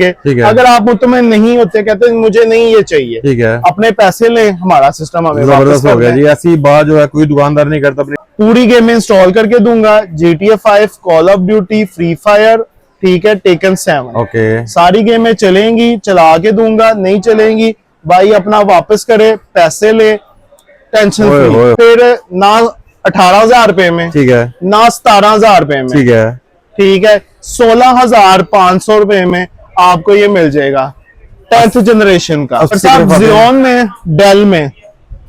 ठीक है। अगर आप मुतमईन नहीं होते, कहते हैं मुझे नहीं ये चाहिए, ठीक है, अपने पैसे ले, हमारा सिस्टम हमें वापस जबरदस्त हो गया करना जी। है। ऐसी बात जो है कोई दुकानदार नहीं करता अपनी। पूरी गेम इंस्टॉल करके दूंगा, GTA 5, call of duty, free fire, ठीक है, टेकन 7, ओके, सारी गेमें चलेंगी, चला के दूंगा। नहीं चलेंगी भाई अपना वापस करे, पैसे ले, टेंशन फ्री। फिर ना 18,000 रुपए में, ठीक है, ना 17,000 रुपए में, ठीक है, ठीक है, 16,500 रुपए में आपको ये मिल जाएगा 10th जनरेशन का। Xeon में, डेल में,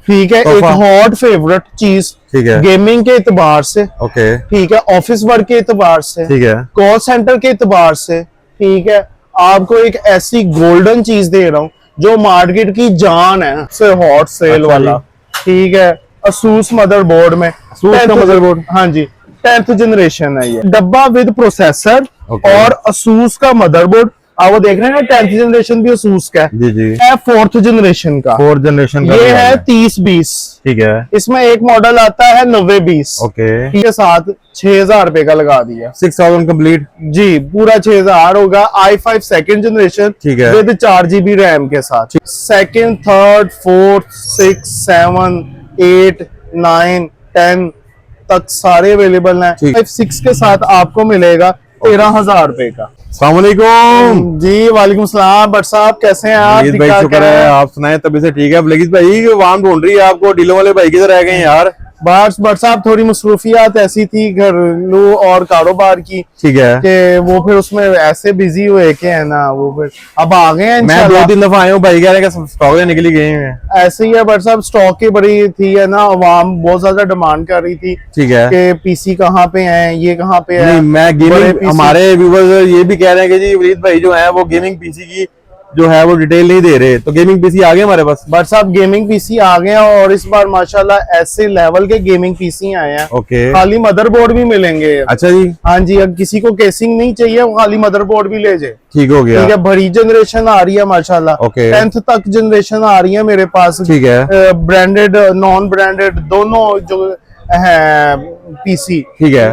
ठीक है, एक हॉट फेवरेट चीज, ठीक है, गेमिंग के एतबार से, ओके, ठीक है, ऑफिस वर्क के एतबार से, ठीक है, कॉल सेंटर के एतबार से, ठीक है, आपको एक ऐसी गोल्डन चीज दे रहा हूं जो मार्केट की जान है, से हॉट सेल वाला, ठीक है। असूस मदरबोर्ड में, मदरबोर्ड, हाँ जी, 10th जनरेशन है ये, डब्बा विद प्रोसेसर और असूस का मदरबोर्ड। आप वो देख रहे हैं ना, 10th जनरेशन भी असूस का जी जी, है, 4th जनरेशन का, 4th जनरेशन का ये है 3020, ठीक है। इसमें एक मॉडल आता है 9020, ओके, के साथ 6,000 रुपए का लगा दिया, 6000 कंप्लीट जी, पूरा 6,000 होगा। i5 सेकंड जनरेशन, ठीक है, विद 4 GB रैम के साथ, सेकंड, थर्ड, फोर्थ, 6, 7, 8, 9, 10 तक सारे अवेलेबल हैं। i5 6 के साथ आपको मिलेगा 13,000 रुपए का। अस्सलाम वालेकुम जी वालेकुम सलाम। बट साहब कैसे हैं आप? लजीज भाई शुक्र है, आप सुनाए तभी से ठीक है। लजीज भाई वाम ढूंढ रही है आपको, डीलों वाले भाई किधर रह गए हैं यार? बट साहब थोड़ी मसरूफियात ऐसी थी घरेलू और कारोबार की, ठीक है, कि वो फिर उसमें ऐसे बिजी हुए के है ना, वो फिर अब आ गए हैं। मैं 2-3 दफा आया हूँ, भाई कह रहे हैं स्टॉक लेने के लिए गए हैं। ऐसे ही है बट साहब, स्टॉक की बड़ी थी है ना, अवाम बहुत ज्यादा डिमांड कर रही थी, ठीक है, कि पीसी कहाँ पे हैं, ये कहाँ पे है। नहीं मैं गेमिंग, हमारे व्यूवर्स ये भी कह रहे हैं कि जी वलीद भाई जो है वो गेमिंग पीसी की जो है वो डिटेल नहीं दे रहे, तो गेमिंग पीसी आ गए हमारे पास। बट साहब गेमिंग पीसी आ गए हैं, और इस बार माशाल्लाह ऐसे लेवल के गेमिंग पीसी आए हैं। ओके, खाली मदरबोर्ड भी मिलेंगे। अच्छा जी, हाँ जी, अगर किसी को केसिंग नहीं चाहिए वो खाली मदरबोर्ड भी ले जाए। ठीक हो गया, ठीक है, बड़ी जनरेशन आ रही है माशाल्लाह, ओके, 10th तक जनरेशन आ रही है मेरे पास, ठीक है, ब्रांडेड नॉन ब्रांडेड दोनों जो है पीसी, ठीक है,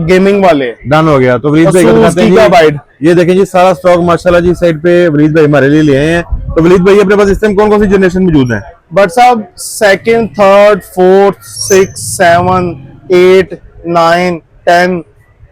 गेमिंग वाले। डन हो गया। तो वलीद भाई गीगाबाइट, ये देखें जी सारा स्टॉक माशाल्लाह जी साइड पे वलीद भाई हमारे लिए ले आए हैं। तो वलीद भाई अपने पास इस टाइम कौन कौन सी जनरेशन मौजूद है? बट साहब सेकंड, थर्ड, फोर्थ, 6, 7, 8, 9, 10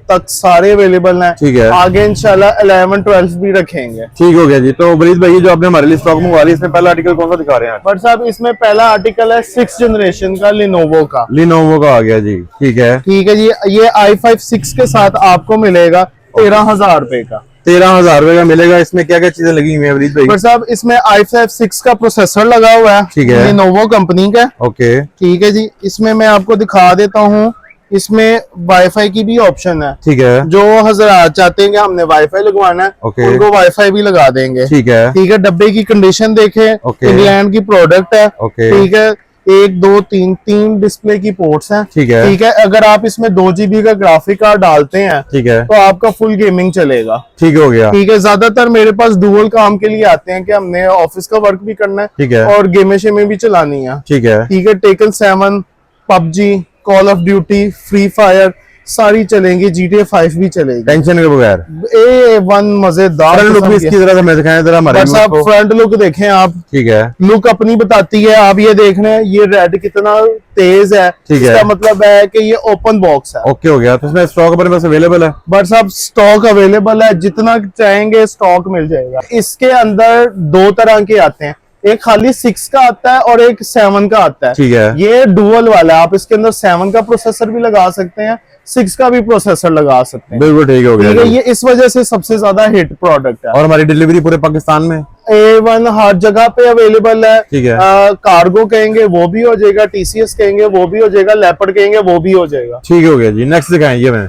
तक सारे अवेलेबल हैं। ठीक है, आगे इंशाल्लाह 11, 12 भी रखेंगे। ठीक हो गया जी। तो वलीद भाई जो आपने हमारे लिए स्टॉक मंगवा लिया, इसमें पहला आर्टिकल कौन सा दिखा रहे हैं? बट साहब इसमें पहला आर्टिकल है 6th जनरेशन का, लिनोवो का। लिनोवो का आ गया जी, ठीक है, ठीक है जी, ये i5 6 के साथ आपको मिलेगा 13,000 रुपए का। 13,000 रुपए का मिलेगा। इसमें क्या क्या चीजें लगी हुई है वलीद भाई? बट साहब इसमें i5 6 का प्रोसेसर लगा हुआ है, ठीक है, लिनोवो कंपनी का। ओके, ठीक है जी, इसमें मैं आपको दिखा देता हूँ, इसमें वाईफाई की भी ऑप्शन है। ठीक है, जो हजरात चाहते हैं कि हमने वाईफाई लगवाना है, उनको वाईफाई भी लगा देंगे। ठीक है, ठीक है, डब्बे की कंडीशन देखें, इंग्लैंड की प्रोडक्ट है। ठीक है, 1, 2, 3 डिस्प्ले की पोर्ट्स हैं। ठीक है, ठीक है, अगर आप इसमें 2 GB का ग्राफिक कार्ड डालते हैं, ठीक है, तो आपका फुल गेमिंग चलेगा। ठीक हो गया। ठीक है, ज्यादातर मेरे पास डुअल काम के लिए आते हैं कि हमने ऑफिस का वर्क भी करना है, ठीक है, और गेमें शेमें भी चलानी है। ठीक है, ठीक है, taken 7, PUBG, call of duty, free fire सारी चलेंगी, GTA 5 भी चलेगी, टेंशन के बगैर। A1 मजेदार लुक भी इसकी तरह से मैं दिखाएं जरा हमारे व्यूअर्स को। फ्रंट लुक देखें आप, ठीक है, लुक अपनी बताती है। आप ये देख रहे हैं, ये रेड कितना तेज है, ठीक है, इसका मतलब है कि ये ओपन बॉक्स है। ओके हो गया। तो इसमें स्टॉक अपने पास अवेलेबल है? बट साहब स्टॉक अवेलेबल है, जितना चाहेंगे स्टॉक मिल जाएगा। इसके अंदर 2 तरह के आते हैं, एक खाली 6 का आता है और एक 7 का आता है। ठीक है, ये डुअल वाला है, आप इसके अंदर 7 का प्रोसेसर भी लगा सकते हैं, 6 का भी प्रोसेसर लगा सकते हैं। बिल्कुल ठीक हो गया। ये इस वजह से सबसे ज्यादा हिट प्रोडक्ट है। और हमारी डिलीवरी पूरे पाकिस्तान में A1 हर जगह पे अवेलेबल है। ठीक है, कार्गो कहेंगे वो भी हो जाएगा, TCS कहेंगे वो भी हो जाएगा, लेपर्ड कहेंगे वो भी हो जाएगा। ठीक हो गया जी। नेक्स्ट दिखाएं ये मैं।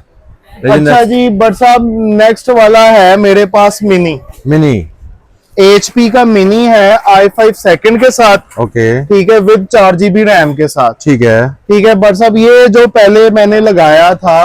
अच्छा जी, बट साहब नेक्स्ट वाला है मेरे पास मिनी HP का मिनी है, i5 सेकंड के साथ। ओके, ठीक है, विद 4 GB रैम के साथ। ठीक है, ठीक है, बट साहब ये जो पहले मैंने लगाया था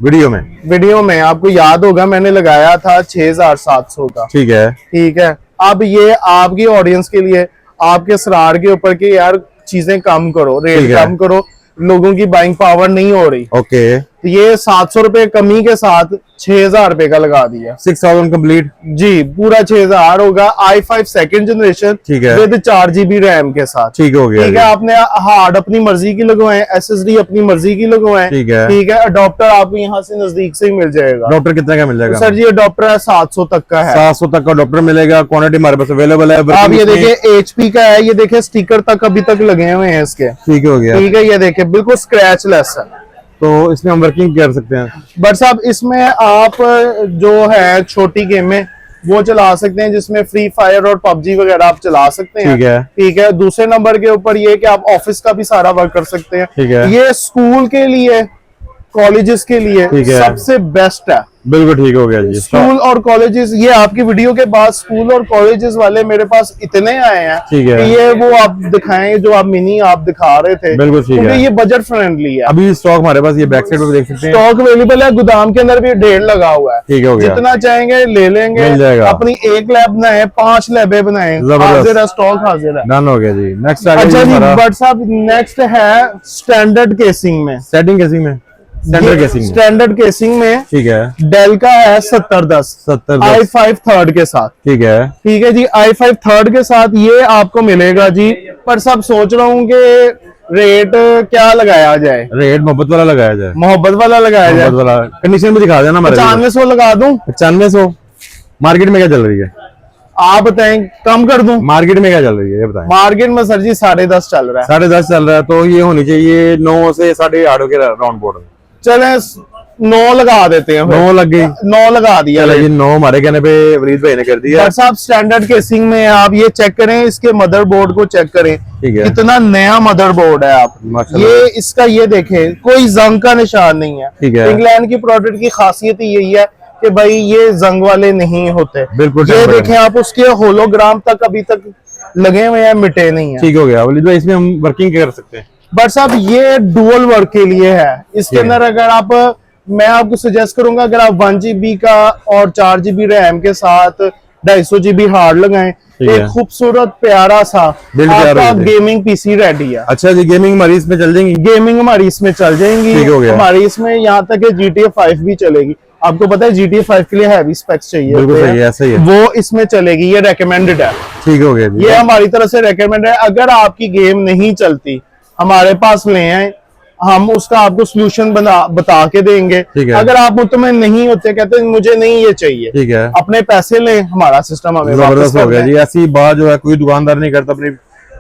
वीडियो में आपको याद होगा, मैंने लगाया था 6,700 का। ठीक है, ठीक है, अब ये आपकी ऑडियंस के लिए, आपके सरार के ऊपर कि यार चीजें कम करो, रेट कम करो, लोगों की बाइंग पावर नहीं हो रही। ओके, तो ये 700 रुपए कमी के साथ 6000 रुपए का लगा दिया। 6000 कंप्लीट जी, पूरा 6000 होगा। i5 सेकंड जनरेशन ठीक है, विद 4 GB रैम के साथ। ठीक हो गया। ठीक है, आपने हार्ड अपनी मर्जी की लगवाएं, SSD अपनी मर्जी की लगवाएं। ठीक है, ठीक है। अडॉप्टर आपको यहाँ से नजदीक से ही मिल जाएगा। डॉक्टर कितने का मिल जाएगा? सर जी अडॉप्टर है 700 तक का है। 700 तक का डॉक्टर मिलेगा। क्वांटिटी हमारे पास अवेलेबल है। आप ये देखिए HP का है, ये देखिए स्टिकर तक अभी तक लगे हुए हैं इसके। ठीक हो गया। ठीक है, ये देखिए बिल्कुल स्क्रैच लेस है। तो इसमें हम वर्किंग कर सकते हैं। बट साहब इसमें आप जो है छोटी गेमें वो चला सकते हैं, जिसमें फ्री फायर और पबजी वगैरह आप चला सकते हैं। ठीक है, ठीक है। दूसरे नंबर के ऊपर ये कि आप ऑफिस का भी सारा वर्क कर सकते हैं। ठीक है, ये स्कूल के लिए, कॉलेजेस के लिए ठीक है, सबसे बेस्ट है। बिल्कुल ठीक हो गया जी। स्कूल और कॉलेजेस, ये आपकी वीडियो के बाद स्कूल और कॉलेजेस वाले मेरे पास इतने आए हैं ठीक है, कि ये वो आप दिखाएं जो आप मिनी आप दिखा रहे थे। बिल्कुल ठीक है। क्योंकि ये बजट फ्रेंडली है। अभी स्टॉक हमारे पास ये बैक साइड पे देख सकते हैं, स्टॉक अवेलेबल है। गोदाम के अंदर भी ढेर लगा हुआ है। ठीक हो गया। जितना चाहेंगे ले लेंगे, मिल जाएगा। अपनी एक लैब बनाए, 5 लैबे बनाए, जबरदस्त। हाजिर है, स्टॉक हाजिर है। डन हो गया जी। नेक्स्ट अच्छा जी बट साहब नेक्स्ट है स्टैंडर्ड केसिंग में। सेटिंग केसिंग में, स्टैंडर्ड केसिंग में, स्टैंडर्ड केसिंग में ठीक है। डेल का है 7010 i5 थर्ड के साथ। ठीक है, ठीक है जी, i5 थर्ड के साथ ये आपको मिलेगा जी। पर सब सोच रहा हूँ कि रेट क्या लगाया जाए। रेट मोहब्बत वाला लगाया जाए। मोहब्बत वाला लगाया जाए। मोहब्बत वाला कंडीशन भी दिखा देना हमारे। 9500 लगा दूं? 9500 मार्केट में क्या चल रही है? आप बताएं, कम कर दूं? मार्केट में क्या चल रही है ये बताएं। मार्केट में सर जी 10.5 चल रहा है। 10.5 चल रहा है, तो ये होनी चाहिए 9 से 8.5 के राउंड बोर्ड में। चले 9 लगा देते हैं। 9 लग गई। 9 लगा दिया। चलो जी 9 हमारे कहने पे वरीद भाई ने कर दिया। डॉक्टर साहब स्टैंडर्ड केसिंग में आप ये चेक करें, इसके मदरबोर्ड को चेक करें। ठीक है, कितना नया मदरबोर्ड है। आप माशाल्लाह। ये इसका ये देखें, कोई जंग का निशान नहीं है। ठीक है, इंग्लैंड की प्रोडक्ट की खासियत ही यही है कि भाई ये जंग वाले नहीं होते। बिल्कुल ये टेम्पर्ड देखें आप, उसके होलोग्राम तक अभी तक लगे हुए हैं, मिटे नहीं है। ठीक हो गया वलीद भाई। इसमें हम वर्किंग कर सकते हैं। बट साहब ये डुअल वर्क के लिए है। इसके अंदर अगर आप, मैं आपको सजेस्ट करूंगा अगर आप 1 GB का और 4 GB रैम के साथ 250 GB हार्ड लगाएं, एक खूबसूरत प्यारा सा आपका गेमिंग पीसी रेडी है। अच्छा जी, गेमिंग हमारी इसमें चल जाएंगी? गेमिंग हमारी इसमें चल जाएंगी। ठीक हो गया। हमारी इसमें यहाँ तक है GTA 5 भी चलेगी। आपको पता है GTA 5 के लिए हैवी स्पेक्स चाहिए। बिल्कुल सही है, ऐसा ही है। वो इसमें चलेगी, ये रेकमेंडेड है। ठीक हो गया जी। ये हमारी तरफ से रेकमेंड है। अगर आपकी गेम नहीं चलती हमारे पास ले आए, हम उसका आपको सोल्यूशन बता के देंगे। अगर आप मुतमईन नहीं होते, कहते हैं मुझे नहीं ये चाहिए, ठीक है, अपने पैसे लें, हमारा सिस्टम हमें जबरदस्त हो गया जी। ऐसी बात जो है कोई दुकानदार नहीं करता, अपने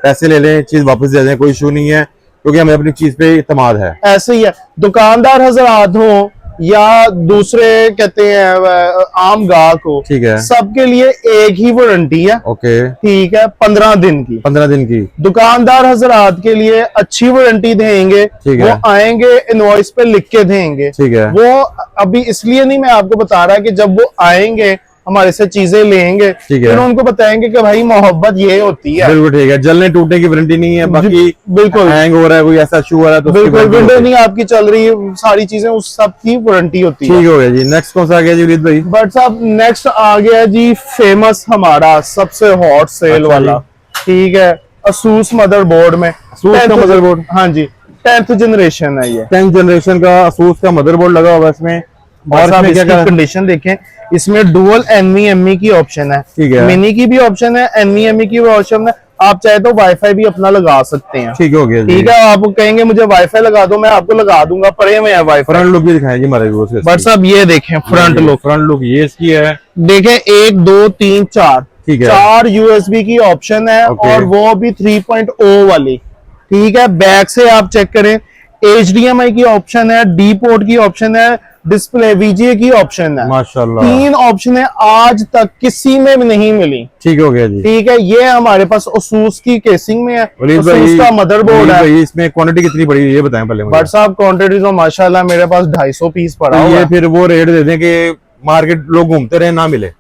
पैसे ले लें, चीज वापस दे दें, कोई इशू नहीं है, क्योंकि हमें अपनी चीज पे इत्मीनान है। ऐसे ही है। दुकानदार हजरात हो या दूसरे कहते हैं आम गाहक हो, ठीक है, सबके लिए एक ही वारंटी है। ओके, ठीक है, 15 दिन की। 15 दिन की। दुकानदार हजरात के लिए अच्छी वारंटी देंगे, वो आएंगे इनवॉइस पे लिख के देंगे। ठीक है, वो अभी इसलिए नहीं मैं आपको बता रहा कि जब वो आएंगे हमारे से चीजें लेंगे, फिर उनको बताएंगे कि भाई मोहब्बत ये होती है। बिल्कुल ठीक है। जलने टूटने की वारंटी नहीं है, बाकी बिल्कुल हैंग हो रहा है, कोई ऐसा इशू हो रहा है तो बिल्कुल विंडो नहीं आपकी चल रही है, सारी चीजें उस सब की वारंटी होती है। ठीक हो गया जी। नेक्स्ट कौन सा आ गया जी वलीद भाई? बट साहब नेक्स्ट आ गया जी फेमस हमारा सबसे हॉट सेल वाला। ठीक है, Asus मदरबोर्ड में। Asus का मदरबोर्ड? हाँ जी, 10th जनरेशन है ये। 10th जनरेशन का Asus का मदरबोर्ड लगा हुआ है इसमें। और आप इसकी कंडीशन देखें, इसमें डुअल NVMe की ऑप्शन है, मिनी की भी ऑप्शन है, NVMe की भी ऑप्शन है। आप चाहे तो वाईफाई भी अपना लगा सकते हैं। ठीक हो गया। ठीक है, आप कहेंगे मुझे वाईफाई लगा दो, मैं आपको लगा दूंगा, परे में है वाईफाई। फ्रंट लुक भी दिखाएं जी हमारे व्यूअर्स को। बट साहब ये देखें फ्रंट लुक। फ्रंट लुक ये इसकी है, देखें 1 2 3 4, ठीक है, 4 USB की ऑप्शन है, और वो भी 3.0 वाली। ठीक है, बैक से आप चेक करें, HDMI की ऑप्शन है, डी पोर्ट की ऑप्शन है, डिस्प्ले VGA की ऑप्शन है। माशाल्लाह 3 ऑप्शन है, आज तक किसी में भी नहीं मिली। ठीक हो गया जी। ठीक है, ये हमारे पास Asus की केसिंग में है, Asus का मदरबोर्ड है। इसमें क्वांटिटी कितनी पड़ी ये बताएं पहले मुझे। बट साहब क्वांटिटी तो माशाल्लाह मेरे पास 250 पीस पड़ा हुआ है। ये फिर वो रेट दे दें कि मार्केट लोग घूमते रहे ना मिले।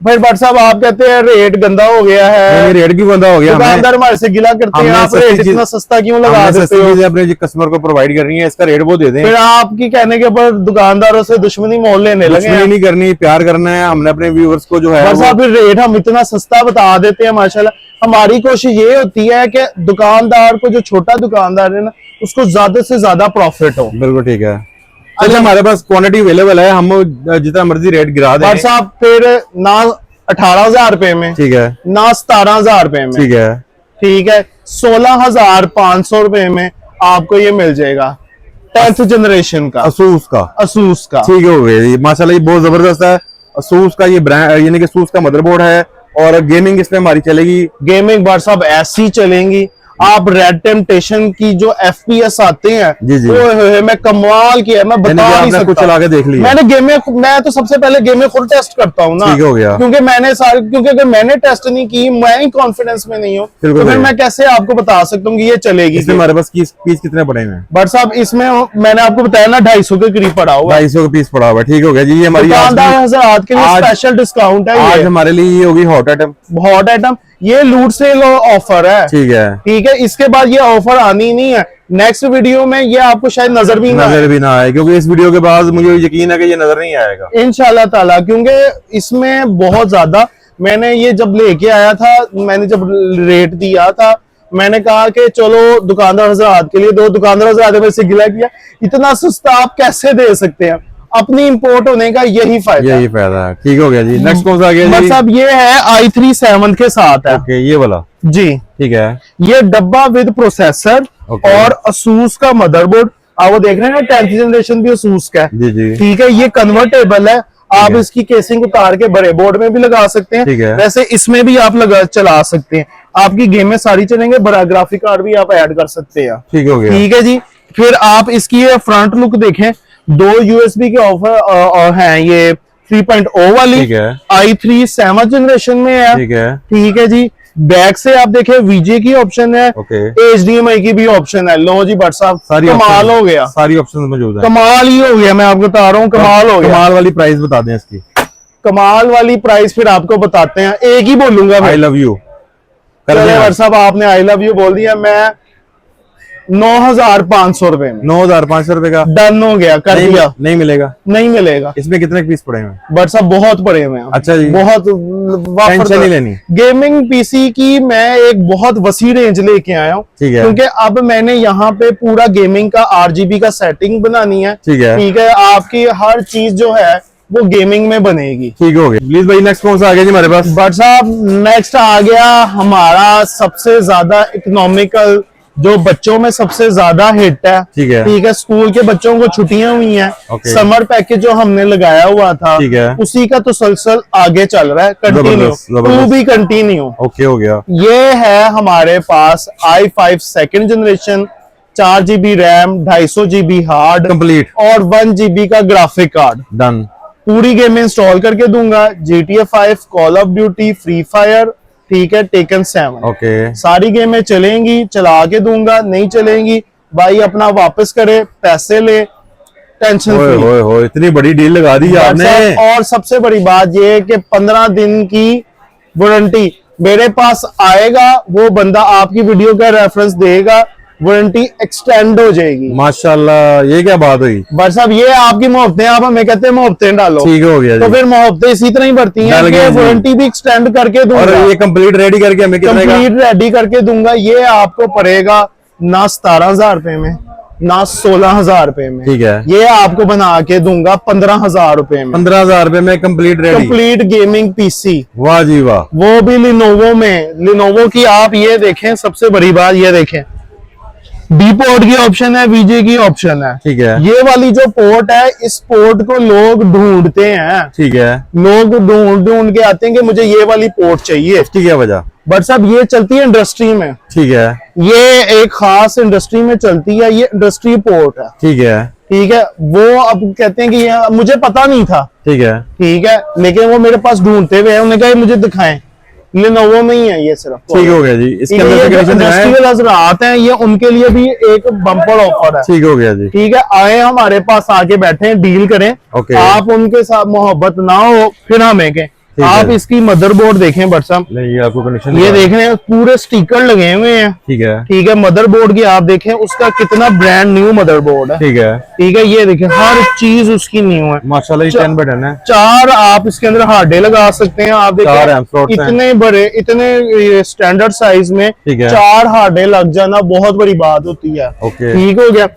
भाई बट साहब आप कहते हैं रेट गंदा हो गया है, रेट क्यों गंदा हो गया? दुकानदार हमारे से गिला करते हैं, आप रेट इतना सस्ता क्यों लगा देते हो? अपने कस्टमर को प्रोवाइड कर रही है, इसका रेट वो दे दें। फिर आपकी कहने के ऊपर दुकानदारों से दुश्मनी मोल लेने लगे हैं। नहीं करनी, प्यार करना है हमने अपने व्यूअर्स को जो है। बस आप रेट हम इतना सस्ता बता देते हैं माशाल्लाह। हमारी कोशिश ये होती है कि दुकानदार को, जो छोटा दुकानदार है ना, उसको ज्यादा से ज्यादा प्रॉफिट हो। बिल्कुल ठीक है। अच्छा हमारे पास क्वांटिटी अवेलेबल है, हम जितना मर्जी रेट गिरा दें। बट साहब फिर ना 18,000 रुपए में, ठीक है, ना 17,000 रुपए में, ठीक है, ठीक है, 16,500 रुपए में आपको ये मिल जाएगा 10th जनरेशन का असूस का। असूस का। ठीक हो गया जी, माशाल्लाह ये बहुत जबरदस्त है। असूस का ये ब्रांड यानी कि असूस का मदरबोर्ड है और गेमिंग इसमें हमारी चलेगी। गेमिंग बट साहब ऐसी चलेंगी, आप रेड टेम्पटेशन की जो FPS आते हैं, जी, जी। ओए मैं कमाल किया, मैं बता नहीं आपने सकता। कुछ चला के देख लिया? मैंने गेमें, मैं तो सबसे पहले गेमें खुद टेस्ट करता हूँ ना। ठीक हो गया। क्योंकि मैंने सारे, क्योंकि अगर मैंने टेस्ट नहीं की, मैं ही कॉन्फिडेंस में नहीं हूँ, तो फिर मैं कैसे आपको बता सकता हूँ कि ये चलेगी। इसमें हमारे पास पीस कितने पड़े हैं? बट साहब इसमें मैंने आपको बताया ना 250 के करीब पड़ा हुआ, 250 का पीस पड़ा हुआ है। ठीक हो गया जी, ये हमारी हज़ार के लिए स्पेशल डिस्काउंट है। आज हमारे लिए ये होगी हॉट आइटम। हॉट आइटम, ये लूट सेल ऑफर है। ठीक है, ठीक है, इसके बाद ये ऑफर आनी नहीं है। नेक्स्ट वीडियो में ये आपको शायद नजर भी ना आए, क्योंकि इस वीडियो के बाद मुझे यकीन है कि ये नजर नहीं आएगा इंशाल्लाह ताला, क्योंकि इसमें बहुत ज्यादा, मैंने ये जब लेके आया था, मैंने जब रेट दिया था, मैंने कहा कि चलो दुकानदार हजरात के लिए दो, दुकानदार हजरात में से गिला किया, इतना सस्ता आप कैसे दे सकते हैं। अपनी इंपोर्ट होने का यही फायदा है। ठीक हो गया जी, नेक्स्ट कौन सा आ गया जी? मतलब ये है i3 7 के साथ है। ओके, ये वाला जी, ठीक है। ये डब्बा विद प्रोसेसर और असूस का मदरबोर्ड, आप वो देख रहे हैं ना 10th जनरेशन भी असूस का है। जी जी, ठीक है, ये कन्वर्टेबल है, आप इसकी केसिंग उतार के बड़े बोर्ड में भी लगा सकते हैं। ठीक है। वैसे इसमें भी आप चला सकते हैं, आपकी गेम में सारी चलेंगे, बड़ा ग्राफिक कार्ड भी आप ऐड कर सकते हैं। ठीक हो गया। ठीक है जी, फिर आप इसकी फ्रंट लुक देखें, 2 USB के ऑफर हैं, ये 3.0 वाली। ठीक है। i3 7 जनरेशन में है। ठीक है। ठीक है जी, बैक से आप देखें VGA की ऑप्शन है, ओके, HDMI की भी ऑप्शन है। लो जी भट्ट साहब, कमाल हो गया, सारी ऑप्शन मौजूद है। कमाल ही हो गया, मैं आपको बता रहा हूँ, कमाल हो गया। कमाल वाली प्राइस बता दें इसकी। कमाल वाली प्राइस फिर आपको बताते हैं, एक ही बोलूंगा मैं, आई लव यू। चले भट्ट साहब आपने आई लव यू बोल दिया, मैं 9,500 रुपए में, 9,500 रुपए का डन हो गया, कर दिया। नहीं मिलेगा, नहीं मिलेगा। इसमें कितने पीस पड़े हैं? बट साहब बहुत पड़े हुए हैं। अच्छा जी, बहुत टेंशन नहीं लेनी। गेमिंग पीसी की मैं एक बहुत वसी रेंज लेके आया हूँ, ठीक है, क्योंकि अब मैंने यहाँ पे पूरा गेमिंग का RGB का सेटिंग बनानी है। ठीक है, ठीक है, आपकी हर चीज जो है वो गेमिंग में बनेगी। ठीक हो गया। प्लीज भाई नेक्स्ट कौन सा आ गया जी हमारे पास? बट साहब नेक्स्ट आ गया हमारा सबसे ज्यादा इकोनॉमिकल, जो बच्चों में सबसे ज्यादा हिट है। ठीक है, ठीक है, स्कूल के बच्चों को छुट्टियां हुई हैं, समर पैकेज जो हमने लगाया हुआ था, ठीक है, उसी का तसलसल आगे चल रहा है, continue, to be continue. Okay हो गया। ये है हमारे पास i5 2nd generation, 4 GB RAM, 250 GB hard complete और 1 GB का ग्राफिक कार्ड। डन। पूरी गेम इंस्टॉल करके दूंगा, GTA 5, call of duty, free fire, ठीक है, टेकन 7, ओके, सारी गेमें चलेंगी, चला के दूंगा। नहीं चलेंगी भाई अपना वापस करे, पैसे ले, टेंशन फ्री। इतनी बड़ी डील लगा दी आपने। और सबसे बड़ी बात ये कि 15 दिन की वारंटी मेरे पास आएगा, वो बंदा आपकी वीडियो का रेफरेंस देगा, वारंटी एक्सटेंड हो जाएगी। माशाल्लाह, ये क्या बात हुई? बट साहब ये आपकी मोहब्बतें, आप हमें कहते हैं मोहब्बतें डालो। ठीक हो गया तो फिर मोहब्बतें इसी तरह ही बढ़ती हैं कि वारंटी भी एक्सटेंड करके दूंगा। और ये कंप्लीट रेडी करके हमें कितने का? कंप्लीट रेडी करके दूंगा, ये आपको पड़ेगा ना 17,000 रुपए में, ना 16,000 रुपए में। ठीक है, ये आपको बना के दूंगा 15,000 रुपए में। 15,000 रुपए में complete ready, complete gaming PC. वाह जी वाह। वो भी लिनोवो में, लिनोवो की आप ये देखें, सबसे बड़ी बात ये देखें, डी पोर्ट की ऑप्शन है, VGA की ऑप्शन है। ठीक है, ये वाली जो पोर्ट है, इस पोर्ट को लोग ढूंढते हैं। ठीक है, लोग ढूंढ के आते हैं कि मुझे ये वाली पोर्ट चाहिए। ठीक है, वजह बट साहब ये चलती है इंडस्ट्री में। ठीक है, ये एक खास इंडस्ट्री में चलती है, ये इंडस्ट्री पोर्ट है। ठीक है, ठीक है, वो अब कहते हैं कि ये मुझे पता नहीं था। ठीक है, ठीक है, लेकिन वो मेरे पास ढूंढते हुए हैं, उन्होंने कहा मुझे दिखाएं, लिनोवो में ही है ये सिर्फ। ठीक हो गया जी। इसके अंदर इंडस्ट्रियल हजरात हैं, ये उनके लिए भी एक बम्पर ऑफर है। ठीक हो गया जी। ठीक है, आए हमारे पास आके बैठे, डील करें। ओके, आप उनके साथ मोहब्बत ना हो फिर हमें के। आप इसकी मदरबोर्ड देखें बट साहब, ये आपको कंडीशन, ये देख रहे हैं पूरे स्टिकर लगे हुए हैं। ठीक है, ठीक है, मदरबोर्ड की आप देखें, उसका कितना ब्रांड न्यू मदरबोर्ड है। ठीक है, ठीक है, ये देखें हर चीज उसकी न्यू है माशाल्लाह। 10 बटन है, 4 आप इसके अंदर हार्डे लगा सकते हैं। आप देखें इतने बड़े, इतने स्टैंडर्ड साइज में 4 हार्डे लग जाना बहुत बड़ी बात होती है। ओके, ठीक हो गया।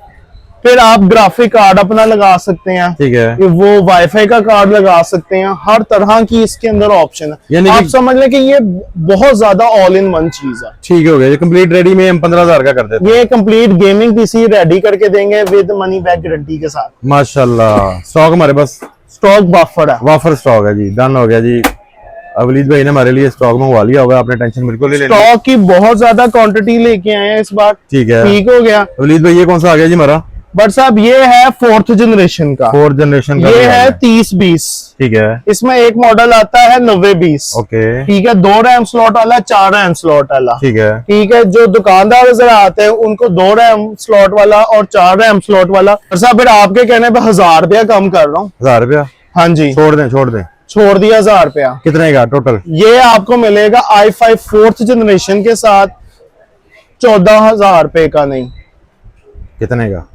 फिर आप ग्राफिक कार्ड अपना लगा सकते हैं, ठीक है, वो वाईफाई का कार्ड लगा सकते हैं, हर तरह की इसके अंदर ऑप्शन है। यानी आप कि समझ लें कि ये बहुत ज्यादा ऑल इन वन चीज है। ठीक हो गया, ये कंप्लीट रेडी में हम 15,000 का कर देते हैं। ये कंप्लीट गेमिंग पीसी रेडी करके देंगे विद मनी बैक गारंटी के साथ। माशाल्लाह, स्टॉक हमारे पास स्टॉक बफर है, वाफर स्टॉक है जी, डन हो गया जी। अवलीद भाई ने हमारे लिए स्टॉक मंगवा लिया होगा, आपने टेंशन बिल्कुल नहीं लेनी। स्टॉक की बहुत ज्यादा क्वांटिटी लेके आए हैं इस बार। ठीक है, ठीक हो गया। अवलीद भाई ये कौन सा आ गया जी हमारा? बट साहब ये है 4th जनरेशन का, 4th जनरेशन का ये भी आ है गया। 3020। ठीक है, इसमें एक मॉडल आता है 9020। ओके, ठीक है, 2 रैम स्लॉट वाला, 4 रैम स्लॉट वाला। ठीक है, ठीक है, जो दुकानदार जरा आते हैं उनको 2 रैम स्लॉट वाला और 4 रैम स्लॉट वाला। और साहब फिर आपके कहने पे 1000 रुपया कम कर रहा हूँ। 1000 रुपया हाँ जी, छोड़ दें, छोड़ दें। छोड़ दिया 1000 रुपया। कितने का टोटल? ये आपको मिलेगा i5 4th जनरेशन के साथ 14,000 रुपए का। नहीं, कितने का?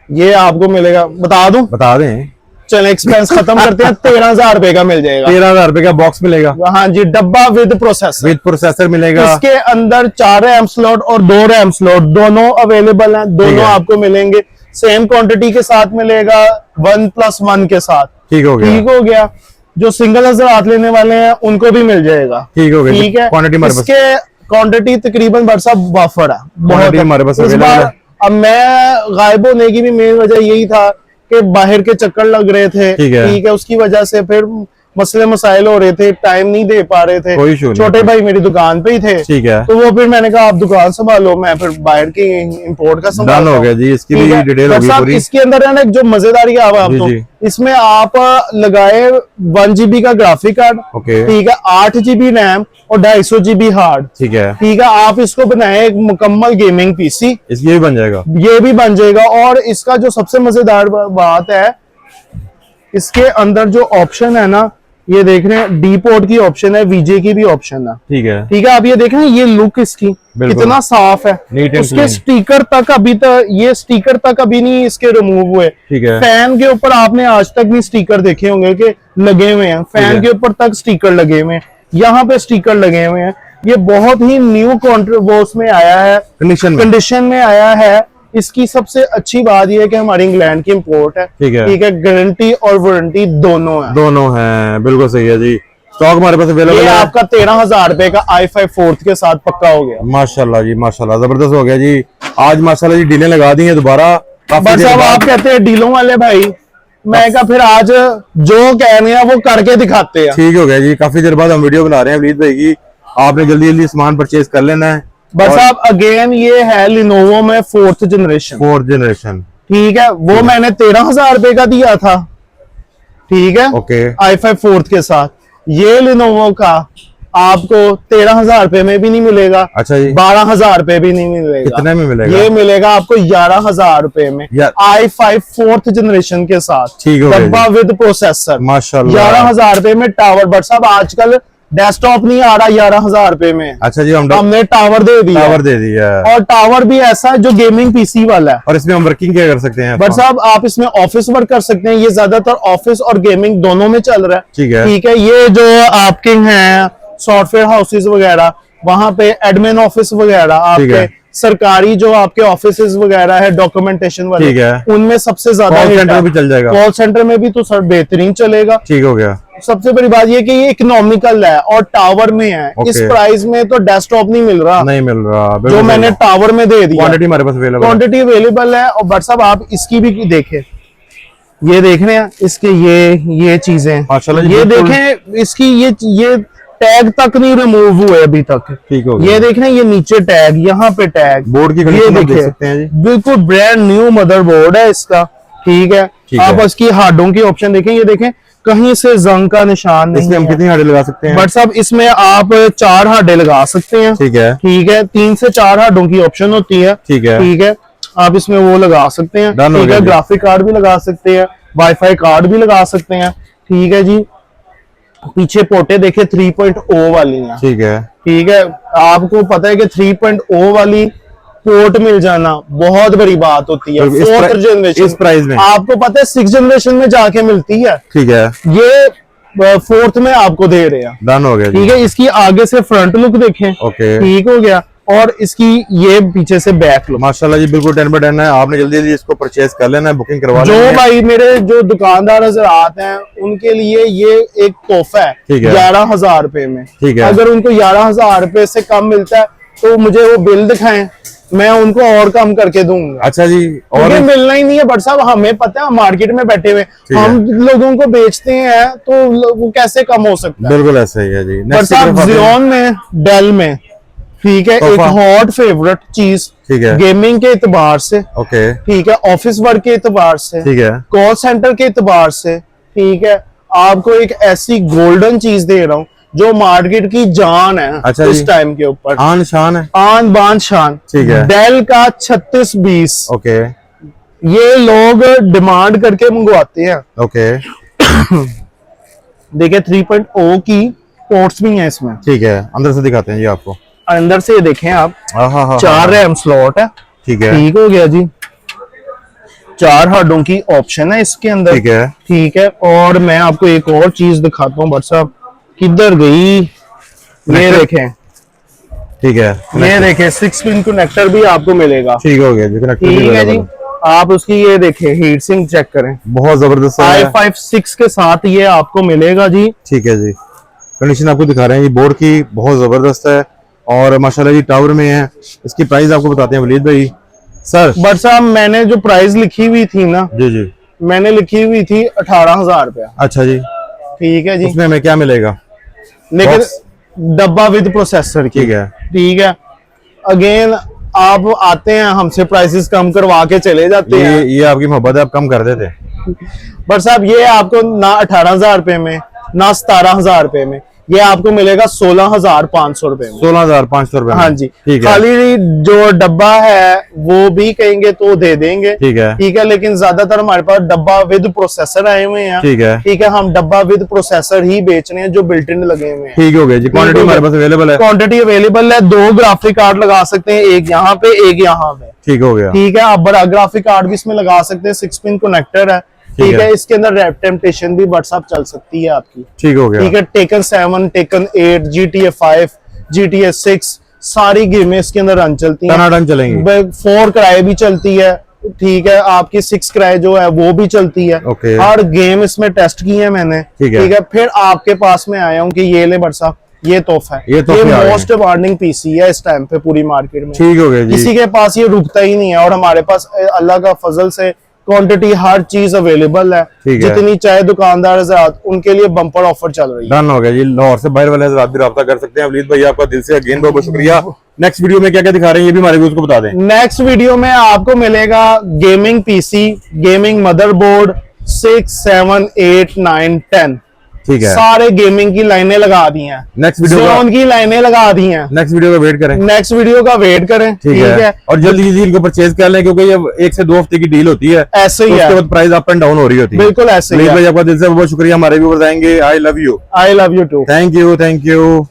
ये आपको मिलेगा, बता दूं, बता दें। चल एक्सपेंस खत्म करते हैं, 13,000 रुपए का मिल जाएगा। 13,000 रुपए का बॉक्स मिलेगा, हाँ जी, डब्बा विद प्रोसेसर। विद प्रोसेसर मिलेगा। इसके अंदर 4 रैम स्लॉट और 2 रैम स्लॉट दोनों अवेलेबल हैं, ठीक दोनों है। आपको मिलेंगे। सेम क्वांटिटी के साथ मिलेगा, 1+1 के साथ। ठीक हो गया, ठीक हो गया। जो सिंगल हज़ार लेने वाले हैं उनको भी मिल जाएगा। ठीक हो गया। ठीक है, क्वांटिटी हमारे पास, इसके क्वांटिटी तकरीबन बरसा वाफर है, क्वांटिटी हमारे पास इस अवेलेबल बार। है। अब मैं गायब होने की भी मेन वजह यही था कि बाहर के चक्कर लग रहे थे। ठीक है। ठीक है, उसकी वजह से फिर मसले मसाइल हो रहे थे, टाइम नहीं दे पा रहे थे। कोई इशू नहीं। छोटे भाई मेरी दुकान पे ही थे, ठीक है, तो वो फिर मैंने कहा आप दुकान संभालो, मैं फिर बाहर की इंपोर्ट का डन संभाल। हो गया जी। इसकी भी डिटेल होगी पूरी। इसके अंदर है ना एक जो मजेदारी है आपको, जी। इसमें आप लगाए 1 GB का ग्राफिक कार्ड। ओके, ठीक है, 8 GB रैम और 250 GB हार्ड। ठीक है, ठीक है, आप इसको बनाए एक मुकम्मल गेमिंग पीसी, इसकी भी बन जाएगा। ये भी बन जाएगा। और इसका जो सबसे मजेदार बात है, इसके अंदर जो ऑप्शन है ना, ये देख रहे हैं, डी पोर्ट की ऑप्शन है, वीजे की भी ऑप्शन है। ठीक है, ठीक है, आप ये देख रहे हैं, ये लुक इसकी बिल्कुल। कितना साफ है। नीट एंड उसके क्लीन। स्टिकर तक अभी तक, ये स्टिकर तक अभी नहीं इसके रिमूव हुए। ठीक है, फैन के ऊपर आपने आज तक नहीं स्टिकर देखे होंगे कि लगे हुए हैं, ठीक है। फैन के ऊपर तक स्टिकर लगे हुए हैं, यहाँ पे स्टिकर लगे हुए हैं। ये बहुत ही न्यू कॉन्ट्रोवर्स में आया है, कंडीशन में आया है। इसकी सबसे अच्छी बात यह है कि हमारी इंग्लैंड की इंपोर्ट है। ठीक है, ठीक है, गारंटी और वारंटी दोनों है। दोनों हैं, बिल्कुल सही है जी। स्टॉक हमारे पास अवेलेबल ये है। आपका 13,000 रुपए का i5 4th के साथ पक्का हो गया। माशाल्लाह जी, माशाल्लाह, जबरदस्त हो गया जी। आज माशाल्लाह जी डीलें लगा दी हैं दोबारा। बट साहब आप कहते हैं डीलों वाले भाई, मैं कहा फिर आज जो कह रहे हैं वो करके दिखाते हैं। ठीक हो गया जी। काफी देर बाद हम वीडियो बना रहे हैं वलीद भाई की, आपने जल्दी जल्दी सामान परचेज कर लेना है। बस साहब अगेन ये है लिनोवो में 4th जनरेशन। 4th जनरेशन, ठीक है, वो मैंने 13,000 रुपए का दिया था। ठीक है, ओके, i5 4th के साथ। ये लिनोवो का आपको 13,000 रुपए में भी नहीं मिलेगा। अच्छा जी, 12,000 रुपए भी नहीं मिलेगा। कितने में मिलेगा? ये मिलेगा आपको 11,000 रुपए में, यार। i5 4th जनरेशन के साथ, ठीक हो गया डब्बा विद प्रोसेसर। माशाल्लाह। 11,000 रुपए में टावर। बट साहब आजकल डेस्कटॉप नहीं आ रहा 11,000 रुपए में, अच्छा जी, हमने टावर दे दिया। टावर दे दिया है। और टावर भी ऐसा है जो गेमिंग पीसी वाला है। और इसमें हम वर्किंग क्या कर सकते हैं? बट साहब आप इसमें ऑफिस वर्क कर सकते हैं, ये ज्यादातर ऑफिस और गेमिंग दोनों में चल रहा है। ठीक है, ठीक है, ये जो आपके हैं सॉफ्टवेयर हाउसेस वगैरह, वहां पे एडमिन ऑफिस वगैरह, ठीक है। आपके सरकारी जो आपके ऑफिसेस वगैरह है डॉक्यूमेंटेशन वाले, ठीक है। उनमें सबसे ज्यादा कॉल hit सेंटर है। भी चल जाएगा। कॉल सेंटर में भी तो सर बेहतरीन चलेगा। ठीक हो गया। सबसे बड़ी बात ये कि ये इकोनॉमिकल है और टावर में है। ओके। इस प्राइस में तो डेस्कटॉप नहीं मिल रहा, नहीं मिल रहा, जो बिल्कुल मैंने टावर में दे दिया। क्वांटिटी हमारे पास अवेलेबल है। क्वांटिटी अवेलेबल है। और बट साहब आप इसकी भी देखें, ये देख रहे हैं इसके ये चीजें, माशाल्लाह जी, ये बिल्कुल। देखें इसकी ये टैग तक नहीं रिमूव हुए अभी तक। ठीक हो गया। ये देख रहे हैं, ये नीचे टैग, यहाँ पे टैग, बोर्ड की ये कंडीशन आप देख देखें, सकते हैं जी। बिल्कुल ब्रांड न्यू मदरबोर्ड है इसका। ठीक है, ठीक आप है। इसकी हार्डों की ऑप्शन देखें, ये देखें कहीं से जंग का निशान नहीं इसमें हम है। कितनी हार्डें लगा सकते हैं? बट साहब इसमें आप 4 हार्डें लगा सकते हैं। ठीक है, ठीक है, 3 से 4 हार्डों की ऑप्शन होती है। ठीक है, ठीक है, आप इसमें वो लगा सकते हैं। Done हो ठीक गया है, जी। ग्राफिक कार्ड भी लगा सकते हैं, वाईफाई कार्ड भी लगा सकते हैं। ठीक है जी, पीछे पोर्टें देखे 3.0 वाली हैं। ठीक है, ठीक है, आपको पता है कि 3.0 वाली पोर्ट मिल जाना बहुत बड़ी बात होती है। तो इस 4th जनरेशन इस प्राइस में आपको पता है 6th जनरेशन में जाके मिलती है, ठीक है, ये 4th में आपको दे रहे हैं। डन हो गया जी। ठीक है, इसकी आगे से फ्रंट लुक देखें। ओके, ठीक हो गया। और इसकी ये पीछे से बैक लो। माशाल्लाह जी बिल्कुल 10/10 है। आपने जल्दी जल्दी इसको परचेज कर लेना है, बुकिंग करवा जो लेना है। भाई मेरे जो दुकानदार हजरात हैं उनके लिए ये एक तोहफा है। ठीक है। 11,000 रुपए में। ठीक है। अगर उनको 11,000 रुपए से कम मिलता है तो मुझे वो बिल दिखाएं, मैं उनको और कम करके दूंगा। अच्छा जी। और और मिलना ही नहीं है बट साहब, हमें पता है मार्केट में बैठे हुए है। हम लोगों को बेचते हैं तो वो कैसे कम हो सकता है। बिल्कुल ऐसा ही है जी। बट नेक्स्ट साहब जियोन में, डेल में, ठीक है, एक तोहफा। हॉट फेवरेट चीज, ठीक है। गेमिंग के एतबार से, ओके। ठीक है, ऑफिस वर्क के एतबार से, ठीक है। कॉल सेंटर के एतबार से, ठीक है, आपको एक ऐसी गोल्डन चीज दे रहा हूँ जो मार्केट की जान है। अच्छा इस जी। टाइम के ऊपर आन शान है। आन बान शान। ठीक है। डेल का 3620 ओके। ये लोग डिमांड करके मंगवाते हैं। ओके। देखिए 3.0 की पोर्ट्स भी हैं इसमें। ठीक है, अंदर से दिखाते हैं जी आपको। अंदर से देखें आप, हाँ 4 रैम स्लॉट है। ठीक है। ठीक हो गया जी। 4 हार्डों की ऑप्शन है इसके अंदर। ठीक है। ठीक है। और मैं आपको एक और चीज दिखाता हूँ। बट साहब किधर गई, ये देखें, ठीक है। ये देखें 6 पिन कनेक्टर भी आपको मिलेगा। ठीक हो गया जी। कनेक्टर भी ठीक है जी। available है। आप उसकी ये देखें हीट सिंक चेक करें, बहुत जबरदस्त है। i5 6 के साथ ये आपको मिलेगा जी। ठीक है जी। कंडीशन आपको दिखा रहे हैं ये बोर्ड की, बहुत जबरदस्त है और माशाल्लाह जी टावर में है। इसकी प्राइस आपको बताते हैं वलीद भाई। सर बट साहब मैंने जो प्राइस लिखी हुई थी ना, जी जी। मैंने लिखी हुई थी 18,000 रुपया। अच्छा जी। ठीक है जी। उसमें हमें क्या मिलेगा? लेकिन Box? डब्बा विद प्रोसेसर की। ठीक है। ठीक है। अगेन आप आते हैं हमसे प्राइसेस कम करवा के चले जाते हैं। ये आपकी मोहब्बत है, आप कम कर देते। बट साहब ये आपको ना 18,000 रुपए में, ना 17,000 रुपए में, ये आपको मिलेगा 16,500 रुपए में। 16,500 रुपए में। हाँ जी। ठीक है। खाली जो डब्बा है वो भी कहेंगे तो दे देंगे। ठीक है। ठीक है। लेकिन ज्यादातर हमारे पास डब्बा विद प्रोसेसर आए हुए हैं। ठीक है। ठीक है। हम डब्बा विद प्रोसेसर ही बेच रहे हैं जो बिल्ट इन लगे हुए हैं। ठीक हो गया जी। क्वांटिटी हमारे पास अवेलेबल है। क्वांटिटी अवेलेबल है। 2 ग्राफिक कार्ड लगा सकते हैं, एक यहाँ पे एक यहाँ पे। ठीक हो गया। ठीक है। आप बड़ा ग्राफिक कार्ड भी इसमें लगा सकते हैं। 6 पिन कनेक्टर है। ठीक है। इसके अंदर रैप टेम्पटेशन भी व्हाट्सएप चल सकती है आपकी। ठीक हो गया। ठीक है। टेकन 7, टेकन 8, GTA 5, GTA 6 सारी गेमें इसके अंदर रन चलती हैं। टनाटन चलेंगी। 4 क्राई भी चलती है। ठीक है। आपकी 6 क्राई जो है वो भी चलती है। ओके। हर गेम इसमें टेस्ट की है मैंने। ठीक है। फिर आपके पास में आया हूँ कि ये ले व्हाट्सएप, ये तोहफा है। ये तोहफे आ गए। मोस्ट डिमांडिंग पीसी है इस टाइम पे पूरी मार्केट में। ठीक हो गया जी। किसी के पास ये रुकता ही नहीं है और हमारे पास अल्लाह का फजल से क्वांटिटी हर चीज अवेलेबल है। ठीक है। जितनी चाहे दुकानदार हज़रात उनके लिए बम्पर ऑफर चल रही है। डन हो गया जी। लाहौर से बाहर वाले हज़रात भी राब्ता कर सकते हैं। वलीद भाई आपका दिल से अगेन बहुत बहुत शुक्रिया। नेक्स्ट वीडियो में क्या क्या दिखा रहे हैं ये भी हमारे व्यूअर्स को बता दें। नेक्स्ट वीडियो में आपको मिलेगा गेमिंग पीसी, गेमिंग मदरबोर्ड 6, 7, 8, 9, 10 ठीक है। सारे गेमिंग की लाइनें लगा दी हैं। नेक्स्ट वीडियो Xeon की लाइनें लगा दी हैं। नेक्स्ट वीडियो का वेट करें। नेक्स्ट वीडियो का वेट करें। ठीक है। और जल्दी जल्दी इनको परचेज कर लें क्योंकि ये 1 से 2 हफ्ते की डील होती है। ऐसे ही तो है। उसके बाद प्राइस अप एंड डाउन हो रही होती है। बिल्कुल ऐसे ही वलीद है। भाई आपका दिल से बहुत शुक्रिया। हमारे व्यूअर्स आएंगे। I love you. I love you too. Thank you. Thank you.